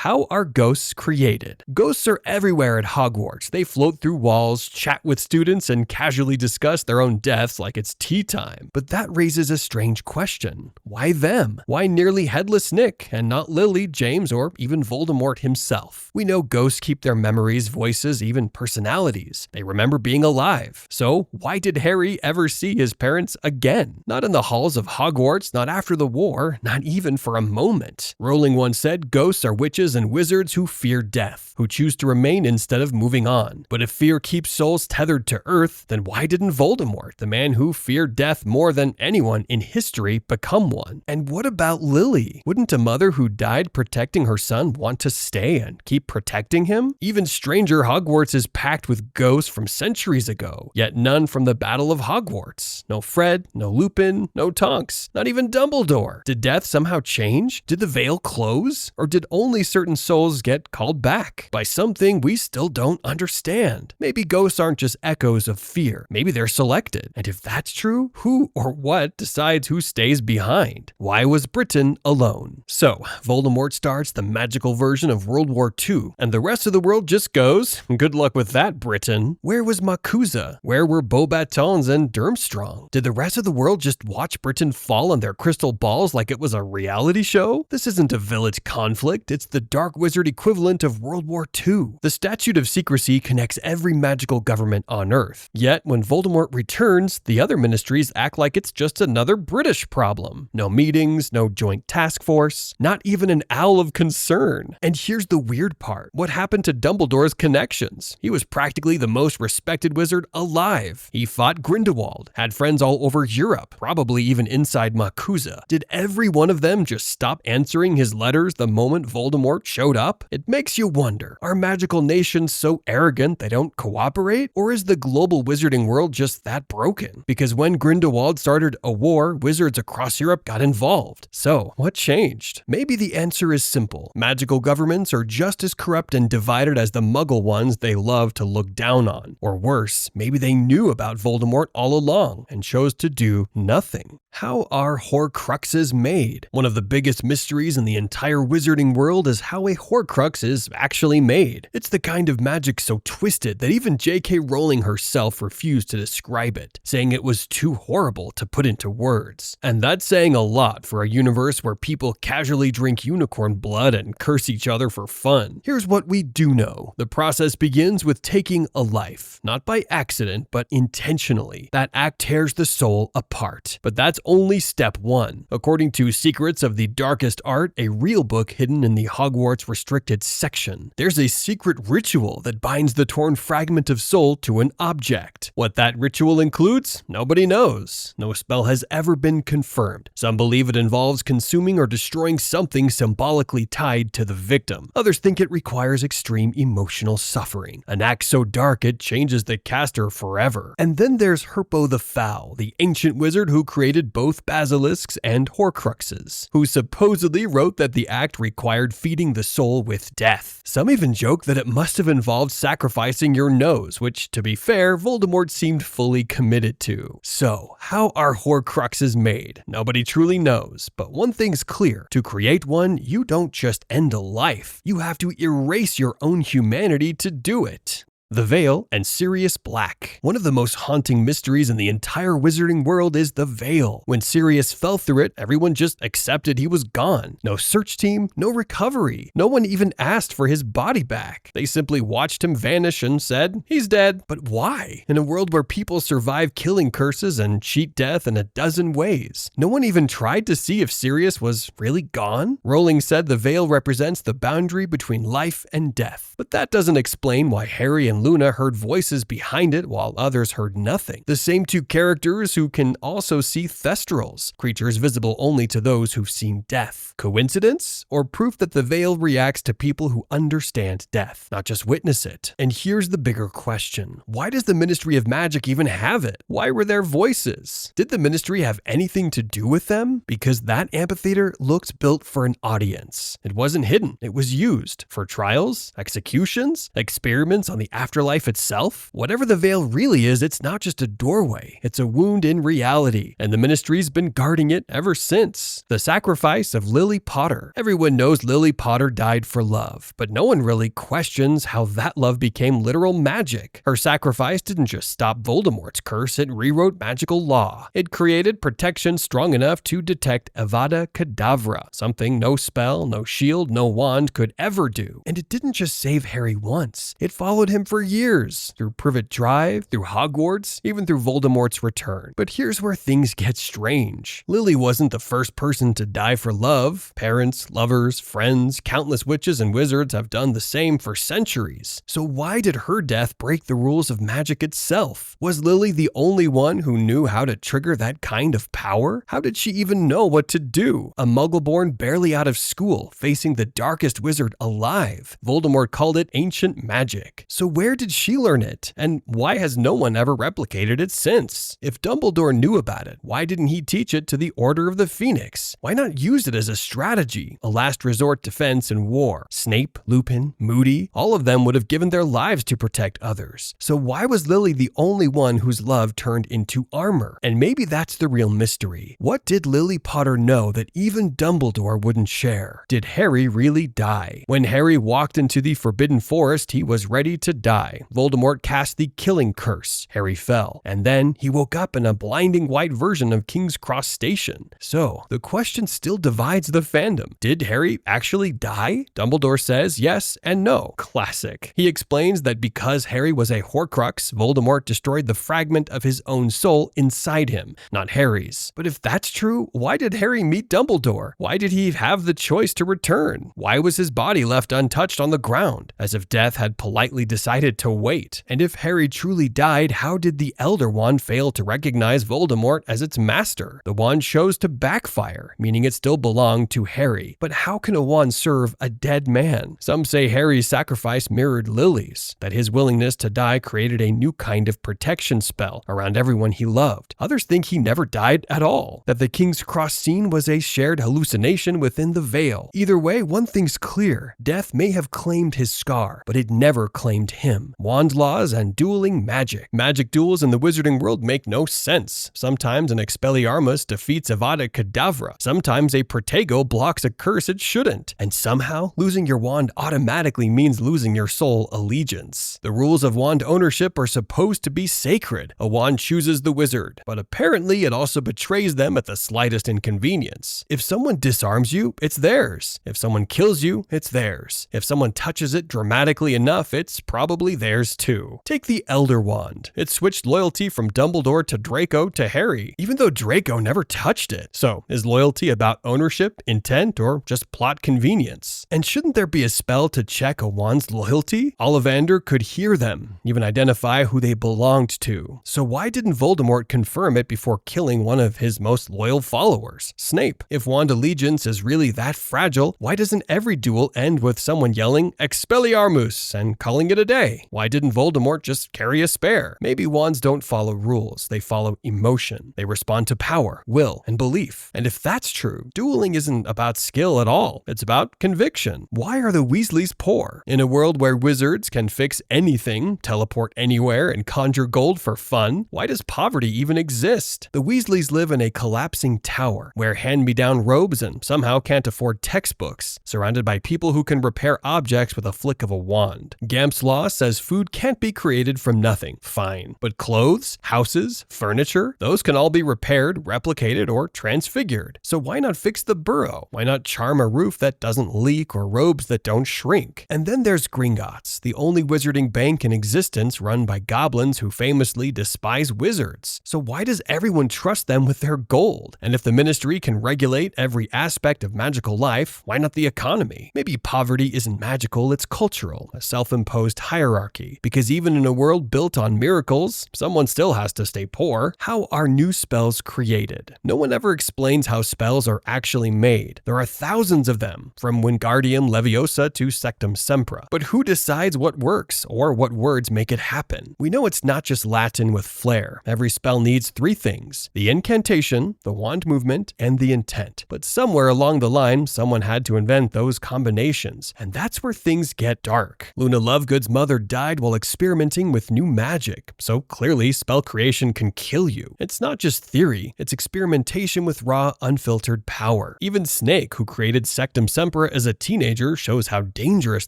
How are ghosts created? Ghosts are everywhere at Hogwarts. They float through walls, chat with students, and casually discuss their own deaths like it's tea time. But that raises a strange question. Why them? Why nearly headless Nick and not Lily, James, or even Voldemort himself? We know ghosts keep their memories, voices, even personalities. They remember being alive. So why did Harry ever see his parents again? Not in the halls of Hogwarts, not after the war, not even for a moment. Rowling once said ghosts are witches and wizards who fear death, who choose to remain instead of moving on. But if fear keeps souls tethered to Earth, then why didn't Voldemort, the man who feared death more than anyone in history, become one? And what about Lily? Wouldn't a mother who died protecting her son want to stay and keep protecting him? Even stranger, Hogwarts is packed with ghosts from centuries ago, yet none from the Battle of Hogwarts. No Fred, no Lupin, no Tonks, not even Dumbledore. Did death somehow change? Did the veil close? Or did only certain souls get called back by something we still don't understand? Maybe ghosts aren't just echoes of fear. Maybe they're selected. And if that's true, who or what decides who stays behind? Why was Britain alone? So, Voldemort starts the magical version of World War II, and the rest of the world just goes, good luck with that, Britain. Where was Makusa? Where were Beauxbatons and Durmstrang? Did the rest of the world just watch Britain fall on their crystal balls like it was a reality show? This isn't a village conflict, it's the dark wizard equivalent of World War II. The Statute of Secrecy connects every magical government on Earth. Yet, when Voldemort returns, the other ministries act like it's just another British problem. No meetings, no joint task force, not even an owl of concern. And here's the weird part. What happened to Dumbledore's connections? He was practically the most respected wizard alive. He fought Grindelwald, had friends all over Europe, probably even inside Makusa. Did every one of them just stop answering his letters the moment Voldemort showed up? It makes you wonder, are magical nations so arrogant they don't cooperate? Or is the global wizarding world just that broken? Because when Grindelwald started a war, wizards across Europe got involved. So, what changed? Maybe the answer is simple. Magical governments are just as corrupt and divided as the Muggle ones they love to look down on. Or worse, maybe they knew about Voldemort all along and chose to do nothing. How are Horcruxes made? One of the biggest mysteries in the entire wizarding world is how a Horcrux is actually made. It's the kind of magic so twisted that even J.K. Rowling herself refused to describe it, saying it was too horrible to put into words. And that's saying a lot for a universe where people casually drink unicorn blood and curse each other for fun. Here's what we do know. The process begins with taking a life, not by accident, but intentionally. That act tears the soul apart. But that's only step one. According to Secrets of the Darkest Art, a real book hidden in the Hogwarts restricted section, there's a secret ritual that binds the torn fragment of soul to an object. What that ritual includes, nobody knows. No spell has ever been confirmed. Some believe it involves consuming or destroying something symbolically tied to the victim. Others think it requires extreme emotional suffering, an act so dark it changes the caster forever. And then there's Herpo the Foul, the ancient wizard who created both basilisks and Horcruxes, who supposedly wrote that the act required feeding the soul with death. Some even joke that it must have involved sacrificing your nose, which, to be fair, Voldemort seemed fully committed to. So, how are Horcruxes made? Nobody truly knows, but one thing's clear. To create one, you don't just end a life. You have to erase your own humanity to do it. The Veil and Sirius Black. One of the most haunting mysteries in the entire wizarding world is the Veil. When Sirius fell through it, everyone just accepted he was gone. No search team, no recovery. No one even asked for his body back. They simply watched him vanish and said, he's dead. But why? In a world where people survive killing curses and cheat death in a dozen ways. No one even tried to see if Sirius was really gone? Rowling said the Veil represents the boundary between life and death. But that doesn't explain why Harry and Luna heard voices behind it while others heard nothing. The same two characters who can also see Thestrals, creatures visible only to those who've seen death. Coincidence? Or proof that the Veil reacts to people who understand death, not just witness it? And here's the bigger question. Why does the Ministry of Magic even have it? Why were there voices? Did the Ministry have anything to do with them? Because that amphitheater looked built for an audience. It wasn't hidden. It was used for trials, executions, experiments on the afterlife itself? Whatever the veil really is, it's not just a doorway, it's a wound in reality, and the Ministry's been guarding it ever since. The sacrifice of Lily Potter. Everyone knows Lily Potter died for love, but no one really questions how that love became literal magic. Her sacrifice didn't just stop Voldemort's curse, it rewrote magical law. It created protection strong enough to detect Avada Kedavra, something no spell, no shield, no wand could ever do. And it didn't just save Harry once, it followed him for years, through Privet Drive, through Hogwarts, even through Voldemort's return. But here's where things get strange. Lily wasn't the first person to die for love. Parents, lovers, friends, countless witches and wizards have done the same for centuries. So why did her death break the rules of magic itself? Was Lily the only one who knew how to trigger that kind of power? How did she even know what to do? A muggle-born barely out of school, facing the darkest wizard alive. Voldemort called it ancient magic. So where did she learn it? And why has no one ever replicated it since? If Dumbledore knew about it, why didn't he teach it to the Order of the Phoenix? Why not use it as a strategy, a last resort defense in war? Snape, Lupin, Moody, all of them would have given their lives to protect others. So why was Lily the only one whose love turned into armor? And maybe that's the real mystery. What did Lily Potter know that even Dumbledore wouldn't share? Did Harry really die? When Harry walked into the Forbidden Forest, he was ready to die. Voldemort cast the killing curse. Harry fell. And then he woke up in a blinding white version of King's Cross Station. So the question still divides the fandom. Did Harry actually die? Dumbledore says yes and no. Classic. He explains that because Harry was a Horcrux, Voldemort destroyed the fragment of his own soul inside him, not Harry's. But if that's true, why did Harry meet Dumbledore? Why did he have the choice to return? Why was his body left untouched on the ground, as if death had politely decided to wait? And if Harry truly died, how did the Elder Wand fail to recognize Voldemort as its master? The wand chose to backfire, meaning it still belonged to Harry. But how can a wand serve a dead man? Some say Harry's sacrifice mirrored Lily's, that his willingness to die created a new kind of protection spell around everyone he loved. Others think he never died at all, that the King's Cross scene was a shared hallucination within the veil. Either way, one thing's clear. Death may have claimed his scar, but it never claimed him. Wand laws and dueling magic. Magic duels in the wizarding world make no sense. Sometimes an Expelliarmus defeats Avada Kedavra. Sometimes a Protego blocks a curse it shouldn't. And somehow, losing your wand automatically means losing your soul allegiance. The rules of wand ownership are supposed to be sacred. A wand chooses the wizard, but apparently it also betrays them at the slightest inconvenience. If someone disarms you, it's theirs. If someone kills you, it's theirs. If someone touches it dramatically enough, it's probably theirs too. Take the Elder Wand. It switched loyalty from Dumbledore to Draco to Harry, even though Draco never touched it. So, is loyalty about ownership, intent, or just plot convenience? And shouldn't there be a spell to check a wand's loyalty? Ollivander could hear them, even identify who they belonged to. So why didn't Voldemort confirm it before killing one of his most loyal followers, Snape? If wand allegiance is really that fragile, why doesn't every duel end with someone yelling Expelliarmus and calling it a day? Why didn't Voldemort just carry a spare? Maybe wands don't follow rules, they follow emotion. They respond to power, will, and belief. And if that's true, dueling isn't about skill at all, it's about conviction. Why are the Weasleys poor? In a world where wizards can fix anything, teleport anywhere, and conjure gold for fun, why does poverty even exist? The Weasleys live in a collapsing tower, wear hand-me-down robes and somehow can't afford textbooks, surrounded by people who can repair objects with a flick of a wand. Gamp's law says food can't be created from nothing. Fine. But clothes, houses, furniture, those can all be repaired, replicated, or transfigured. So why not fix the burrow? Why not charm a roof that doesn't leak or robes that don't shrink? And then there's Gringotts, the only wizarding bank in existence run by goblins who famously despise wizards. So why does everyone trust them with their gold? And if the Ministry can regulate every aspect of magical life, why not the economy? Maybe poverty isn't magical, it's cultural, a self-imposed hierarchy. Because even in a world built on miracles, someone still has to stay poor. How are new spells created? No one ever explains how spells are actually made. There are thousands of them, from Wingardium Leviosa to Sectum Sempra. But who decides what works, or what words make it happen? We know it's not just Latin with flair. Every spell needs three things: the incantation, the wand movement, and the intent. But somewhere along the line, someone had to invent those combinations, and that's where things get dark. Luna Lovegood's mother brother died while experimenting with new magic, so clearly spell creation can kill you. It's not just theory, it's experimentation with raw, unfiltered power. Even Snape, who created Sectum Sempra as a teenager, shows how dangerous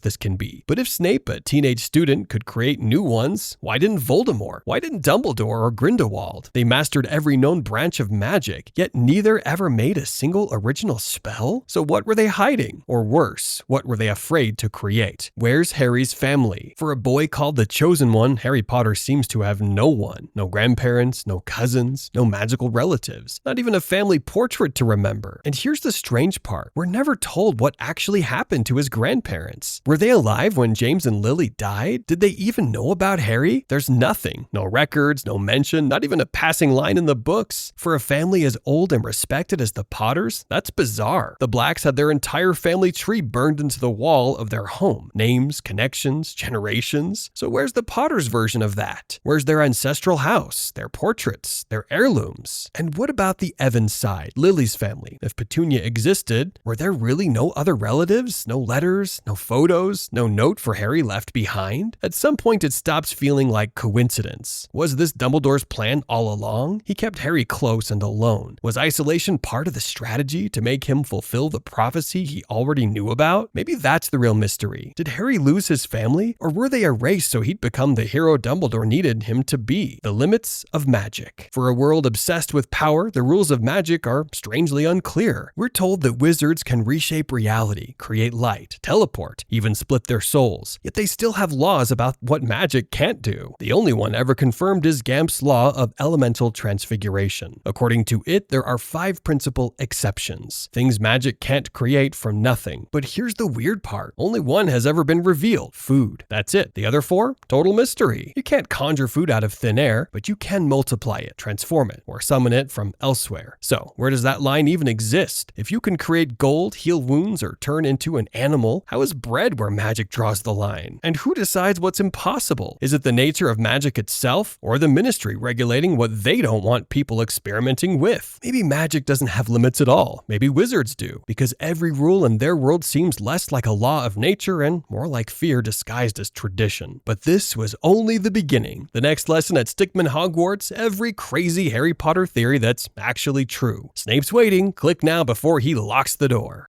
this can be. But if Snape, a teenage student, could create new ones, why didn't Voldemort? Why didn't Dumbledore or Grindelwald? They mastered every known branch of magic, yet neither ever made a single original spell? So what were they hiding? Or worse, what were they afraid to create? Where's Harry's family? For a boy called the Chosen One, Harry Potter seems to have no one. No grandparents, no cousins, no magical relatives, not even a family portrait to remember. And here's the strange part. We're never told what actually happened to his grandparents. Were they alive when James and Lily died? Did they even know about Harry? There's nothing. No records, no mention, not even a passing line in the books. For a family as old and respected as the Potters, that's bizarre. The Blacks had their entire family tree burned into the wall of their home. Names, connections, generations. So where's the Potters version of that? Where's their ancestral house, their portraits, their heirlooms? And what about the Evans side, Lily's family? If Petunia existed, were there really no other relatives? No letters, no photos, no note for Harry left behind? At some point it stops feeling like coincidence. Was this Dumbledore's plan all along? He kept Harry close and alone. Was isolation part of the strategy to make him fulfill the prophecy he already knew about? Maybe that's the real mystery. Did Harry lose his family, or were they erased so he'd become the hero Dumbledore needed him to be? The limits of magic. For a world obsessed with power, the rules of magic are strangely unclear. We're told that wizards can reshape reality, create light, teleport, even split their souls, yet they still have laws about what magic can't do. The only one ever confirmed is Gamp's law of elemental transfiguration. According to it, there are 5 principal exceptions. Things magic can't create from nothing. But here's the weird part. Only one has ever been revealed. Food. That's it. The other 4? Total mystery. You can't conjure food out of thin air, but you can multiply it, transform it, or summon it from elsewhere. So, where does that line even exist? If you can create gold, heal wounds, or turn into an animal, how is bread where magic draws the line? And who decides what's impossible? Is it the nature of magic itself, or the ministry regulating what they don't want people experimenting with? Maybe magic doesn't have limits at all. Maybe wizards do, because every rule in their world seems less like a law of nature and more like fear disguised as tradition. But this was only the beginning. The next lesson at Stickman Hogwarts, every crazy Harry Potter theory that's actually true. Snape's waiting. Click now before he locks the door.